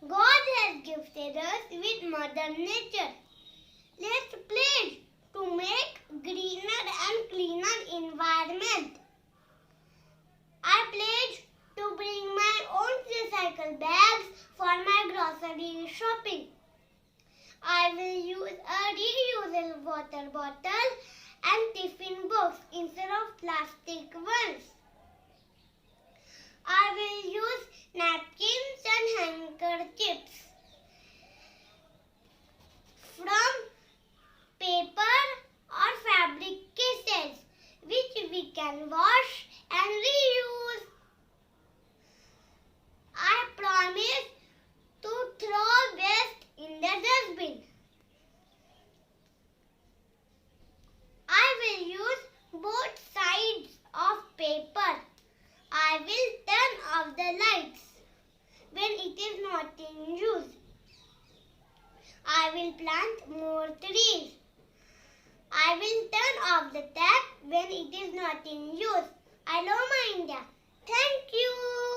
God has gifted us with Mother Nature. Let's pledge to make greener and cleaner environment. I pledge to bring my own recycle bags for my grocery shopping. I will use a reusable water bottle and tiffin box instead of plastic ones. I will use napkins and handkerchiefs from paper or fabric cases which we can wash and reuse. I promise to throw waste in the dustbin. I will use both sides of paper. I will turn off the lights when it is not in use. I will plant more trees. I will turn off the tap when it is not in use. I love my India. Thank you.